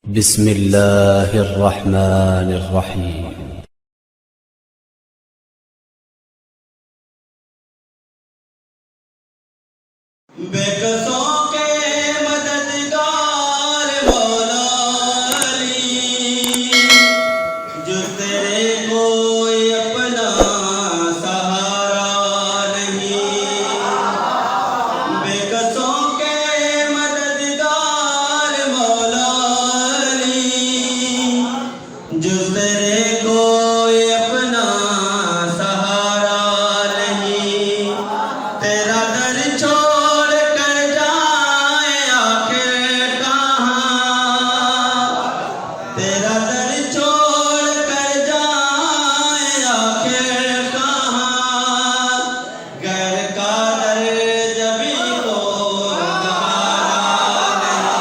बिस्मिल्लाहिर्रहमानिर्रहीम। बेकसों के मददगार मौला अली, जो तेरे कोई अपना सहारा नहीं। बेकसों के मददगार मौला अली, जो तेरे कोई अपना सहारा नहीं। तेरा दर छोड़ कर जाए आखिर कहाँ, तेरा दर छोड़ कर जाए आखिर कहाँ। गैर का दर जभी को गवारा नहीं।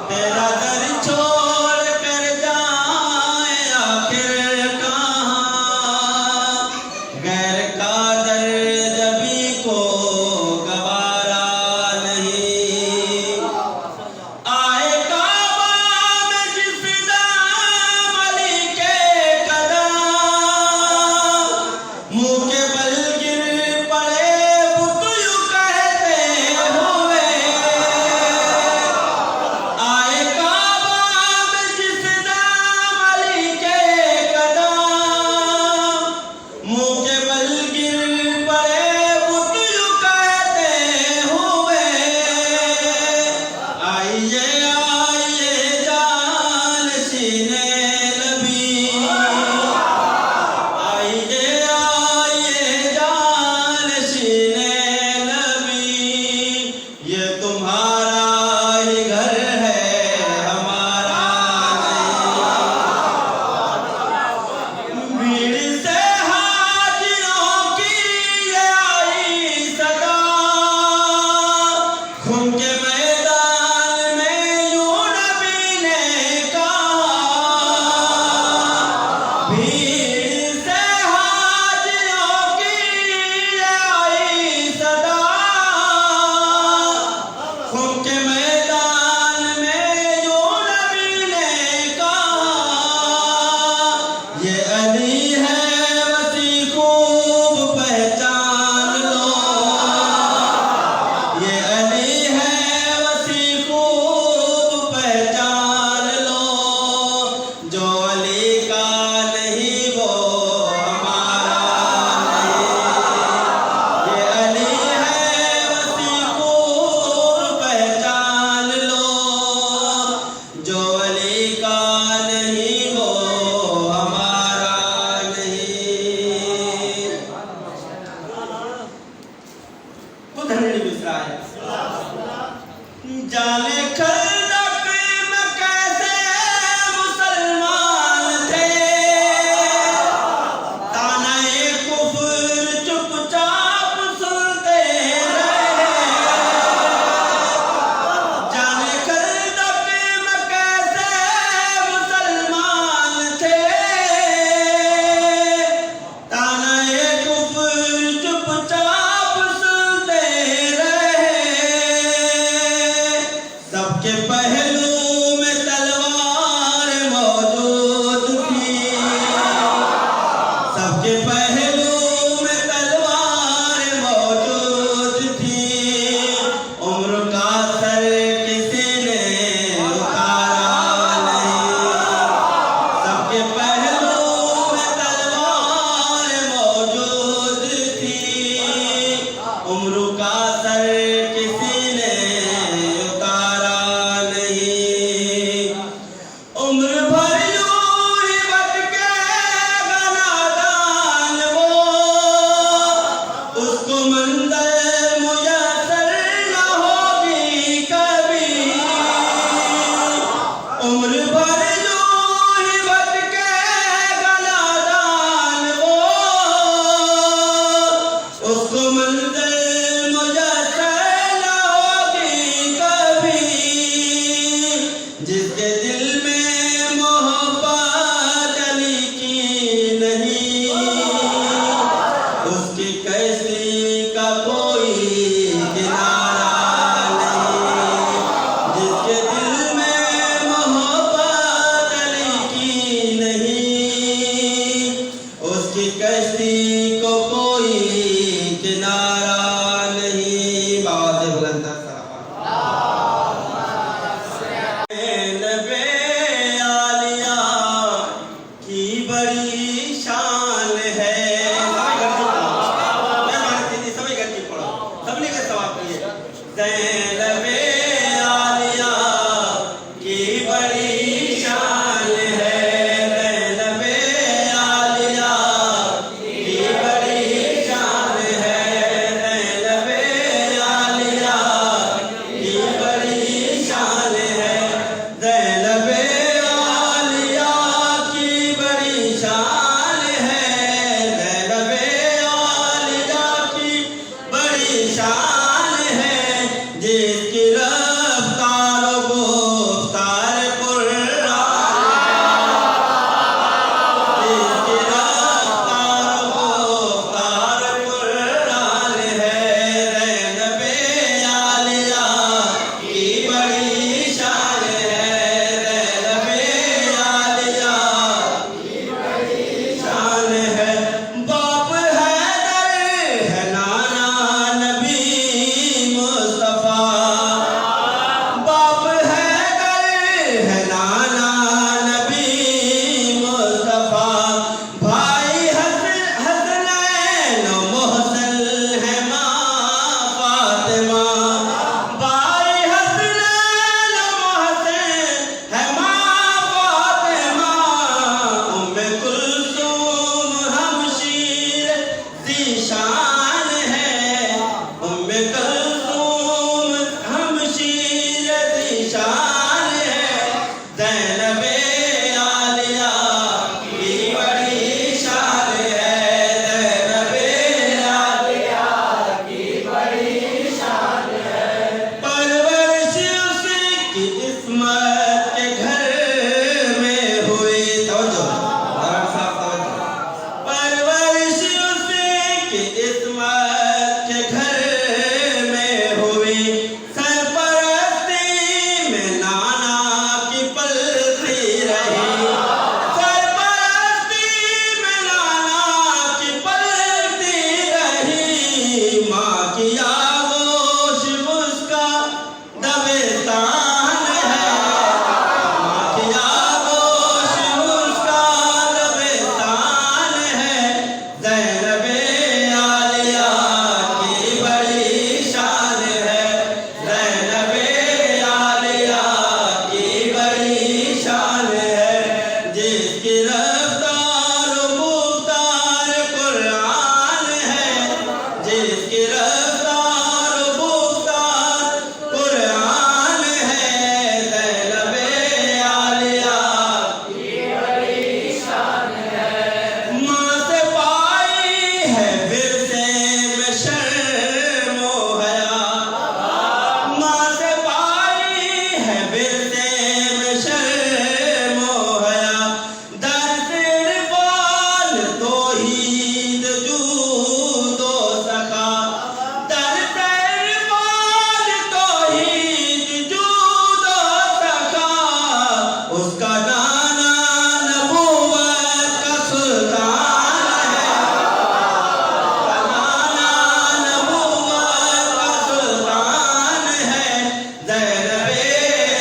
तेरा दर छोड़ कर जाए आखिर कहाँ। गैर का दर जभी को गवारा नहीं। आए काबा में जिस दाम अली के कदम, मुँह के बल गिर पड़े बुत यूं कहते हुए। आए काबा में जिस दाम अली के कदम, मुँह के बल गिर पड़े बुत यूं कहते हुए। आइए आइए जानशीने नबी, आइए आइए जानशीने नबी। ये तुम्हारा ही घर है, हमारा नहीं। भीड़ से हाजिरों की ये आई सदा, खून के मैदान में यूं नबी ने कहा। भीड़ से हाजिरों की ये आई सदा, खून के मैदान में यूं नबी ने कहा। ये अली है वसी खूब पहचान लो, ये अली है वसी खूब पहचान लो। जो अली का नहीं वो हमारा नहीं। ये अली है वसी खूब पहचान लो। जो अली का नहीं वो हमारा नहीं। खुद हंड्रेड दूसरा है। जाने खंदक में कैसे मुसलमान थे, ताने कुफ्र चुपचाप सुनते रहे। जाने खंदक में कैसे मुसलमान थे, ताने कुफ्र चुपचाप सुनते रहे। सबके पहलू में तलवार मौजूद थी, सबके पहलू में तलवार मौजूद थी। उम्र का सर किसी ने उतारा नहीं। सबके पहलू में तलवार मौजूद थी। उम्र का सर किसी ने उतारा नहीं। उम्र भर यूं ही भटकेगा नादान वो, उसको मंज़िल मुयस्सर न होगी कभी। उम्र भर यूं ही भटकेगा नादान वो, उसको मंज़िल मुयस्सर न होगी कभी। जिसके दिल में मोहब्बत अली की नहीं, उसकी कैसी का कोई किनारा नहीं। जिसके दिल में इस्मत के घर में हुई। तवज्जो, मौलाना साहब तवज्जो। परवरिश उसकी इस्मत के घर में हुई। सरपरस्ती में नाना की पलती रही। सरपरस्ती में नाना की पलती रही। माँ की आगोश उसका दबिस्तान है। माँ की आगोश उसका दबिस्तान है। ज़ैनबे आलिया की बड़ी शान है। ज़ैनबे आलिया की बड़ी शान है। जिसकी रफ्तार मुख्तार कुरान है। जिसकी रफ्तार मुख्तार कुरान है। ज़ैनबे आलिया माँ से पाई है विरसे में शर्म ओ हया। माँ से पाई है विरसे में शर्म ओ हया। दर से इरफान तौहीद जूद ओ सखा। दर से इरफान तौहीद जूद ओ सखा। उसका नाना नबूवत का सुल्तान है। उसका नाना नबूवत का सुल्तान है। ज़ैनबे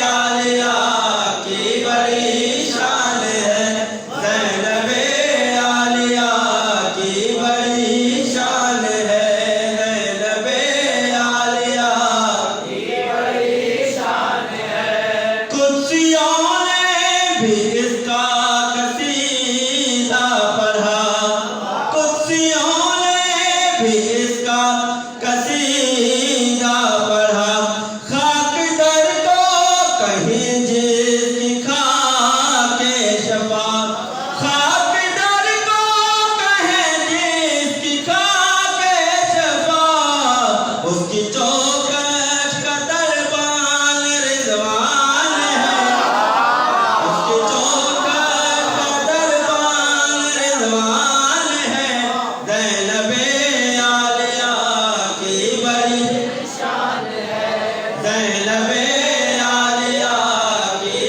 आलिया की बड़ी शान है। ज़ैनबे आलिया की बड़ी शान है। ज़ैनबे आलिया कुर्सियों ने भी इसका कसीदा पढ़ा। कुर्सियों ने भी इसका कसीदा पढ़ा। खाक दर को कहीं जिसकी खाके शफा। खाक दर को कहीं जिसकी खाके शफा। उसकी चौकश का दरबान रिज़वान है। उसकी चौकश का दरबान रिज़वान है। ज़ैनबे आलिया की बड़ी शान है। ज़ैनबे आलिया की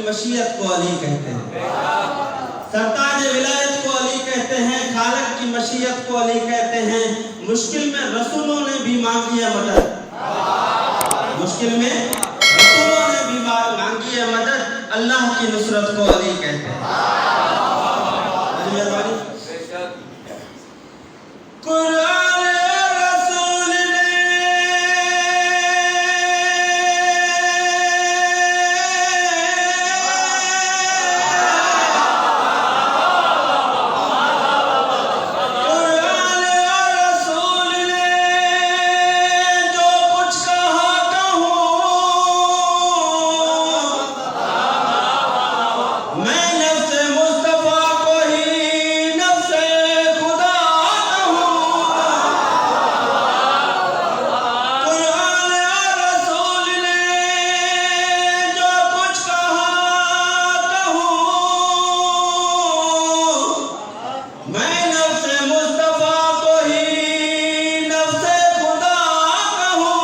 मशीयत को अली कहते हैं, सरताज विलायत को अली कहते हैं, खालिक की मशीयत को अली कहते हैं। मुश्किल में रसूलों ने भी मांगी है मदद, मुश्किल में रसूलों ने भी मांगी है मदद, अल्लाह की नुसरत को अली कहते हैं। मेहरबानी कुरान रसूल ने जो कुछ कहा कहूँ, मैं नफ्स मुस्तफा को ही नफ्स खुदा कहूँ। कुरान रसूल ने जो कुछ कहा कहूँ, मैं नफ्स मुस्तफा को ही नफ्स खुदा कहूँ।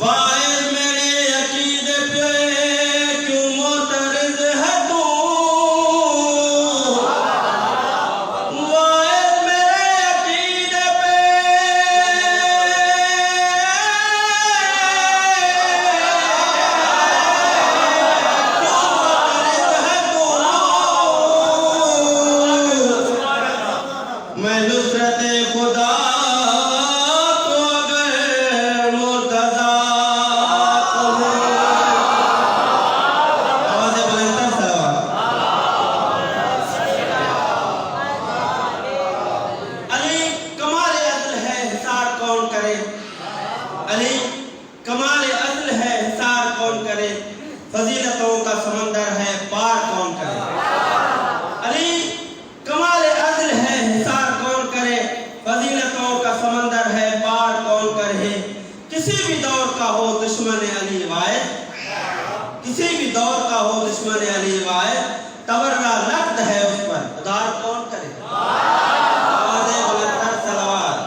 वाइज मेरे अकीदे पे क्यों मोतरज़ है तू, वाइज मेरे अकीदे पे मैं नुसरत खुदा को अगर मुर्तज़ा कहूँ। आवाज़ें बुलंद कर सलावत। अली कमाल अज़ल है, हिसार कौन करे, अली कमाल अज़ल है, हिसार कौन करे, फजीलतों का समंदर है, पार कौन करे। अली कमाल अज़ल है, हिसार कौन करे, फजीलतों का समंदर है, पार कौन करे। किसी भी दौर का हो दुश्मन अली वाहिद, किसी भी दौर का हो दुश्मन अली वाहिद, तबर्रा नक्द है उस पर, उधार कौन करे। आवाज़ें बुलंद कर सलावत।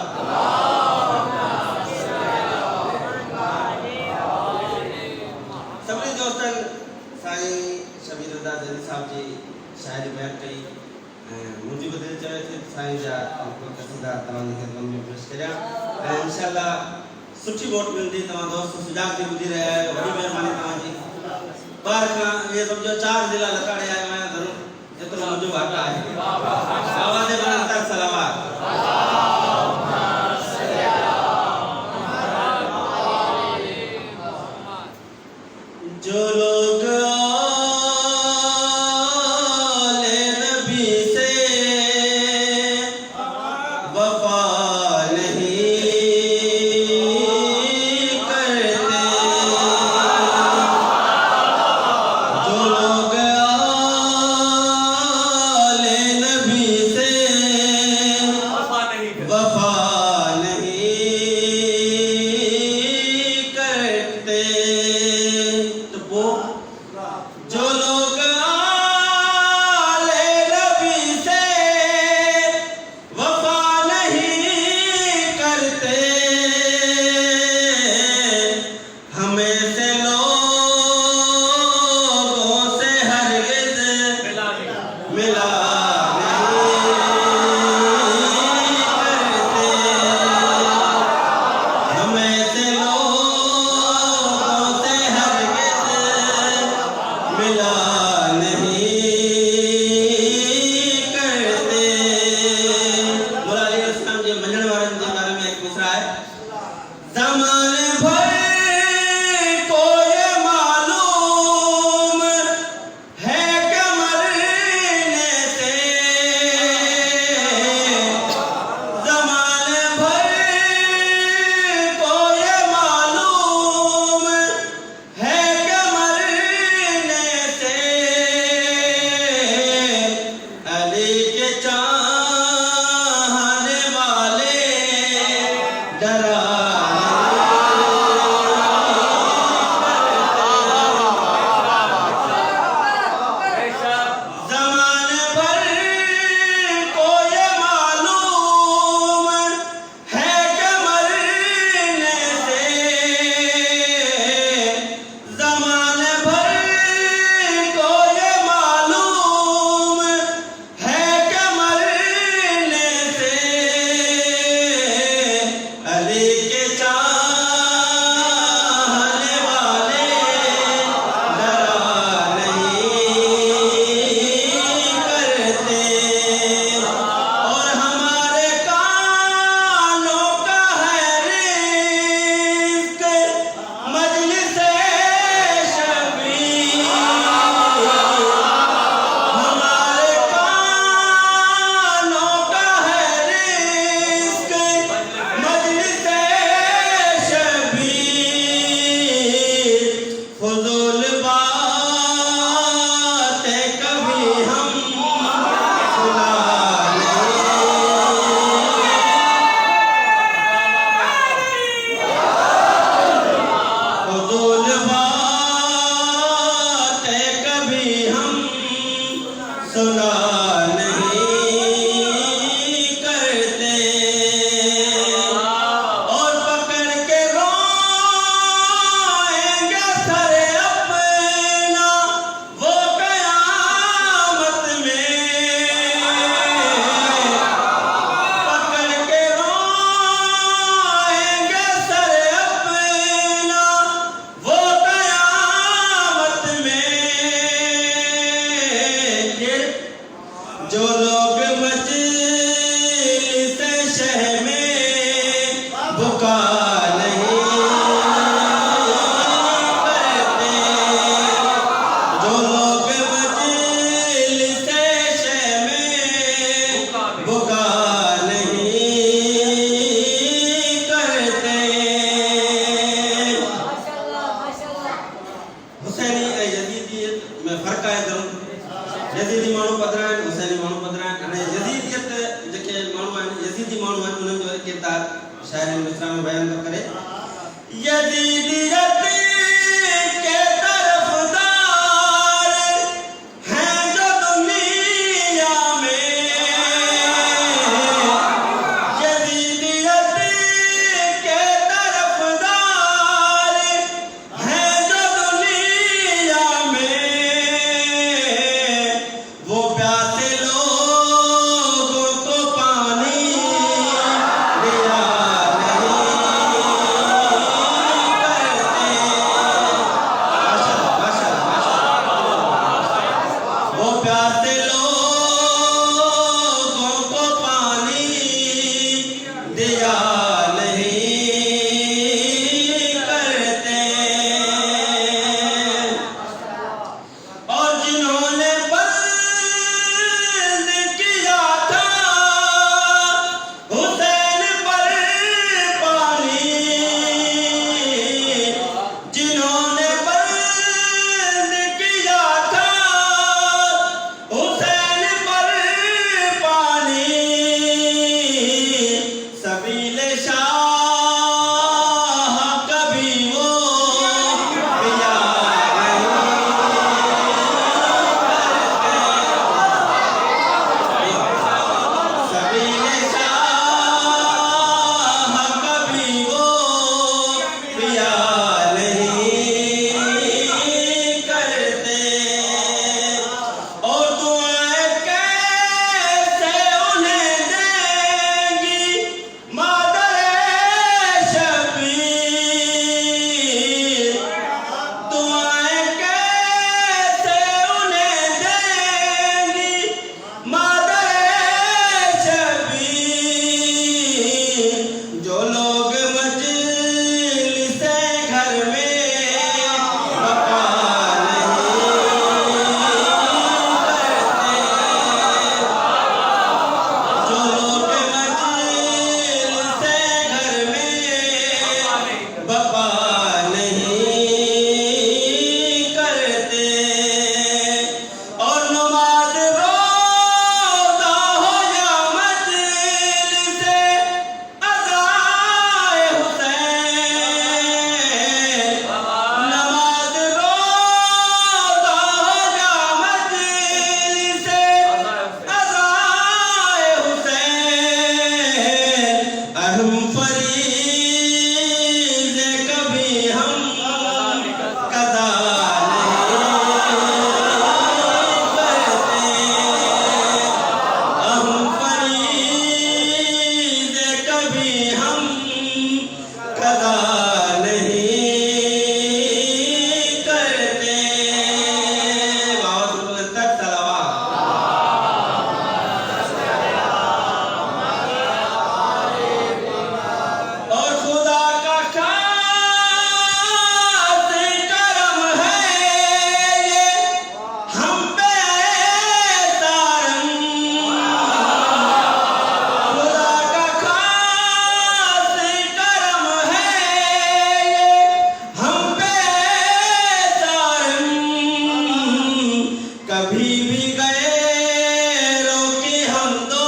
सबने दोस्तन साईं शबीर रज़ा ज़ैदी साहब जी शायरी बयान कई, मुझे बदल चाहे थे साईं जा आपको कसीदा तमाम खिदमत में पेश करिया। इंशाअल्लाह सुठी वोट मिलती तमाम दोस्त सुजाग दी बुधी रहे हैं, बड़ी मेहरबानी तमाम जी। बार का ये समझो 4 जिला लताड़े आए मैं धरू जितना मुझे वाटा है। आवाज़ें बुलंद कर सलावत। जो लोग आले नबी से वफा नहीं करते, जो लोग आले नबी से बुका नहीं करते। हुसैनी ऐं यज़ीदियत में फ़र्क़ु आहे ज़रूर। यज़ीदी माण्हू पधिरा आहिनि, हुसैनी माण्हू पधिरा आहिनि। हाणे यज़ीदियत जेके माण्हू आहिनि, यज़ीदी माण्हू आहिनि, उन्हनि जो किरदार शाइरी मिसरा में बयान थो करे। यज़ीदियत के तरफ़दार हैं जो दुनिया में, यज़ीदियत के तरफ़दार हैं जो दुनिया में, वो प्यासे लोगों को पानी दिया प्यासे लोगों को पानी दिया नहीं करते। और जिन्होंने बंद किया था हुसैन पर पानी, जिन्होंने बंद किया था हुसैन पर पानी, सबीले शाह कभी वो पिया नहीं करते। सबीले शाह कभी वो पिया नहीं करते। और दुआएं कैसे उन्हें देंगी मादरे शबीर, दुआएं कैसे उन्हें देंगी मादरे शबीर, जो लोग मजलिसे घर में बका जो लोग मजलिसे घर में बका नहीं करते। और नमाज रोज़ा हो या मजलिसे अज़ाए हुसैन, नमाज रोज़ा हो या मजलिसे अज़ाए हुसैन, अहम फरीज़ कभी हम कज़ा नहीं करते। अहम फरीज़ कभी हम कज़ा नहीं करते। बहुत तक और खुदा का खास करम है ये हम पे तारम, खुदा का खास करम है ये हम पे तारम, कभी भी गैरों की हम तो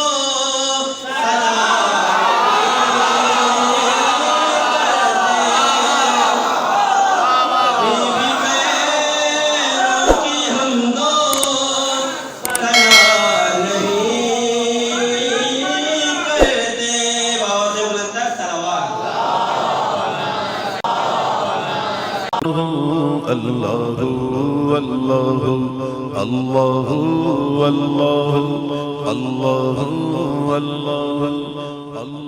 अल्लाहु अल्लाहु अल्लाहु अल्लाहु अल्लाहु अल्लाहु अल्लाहु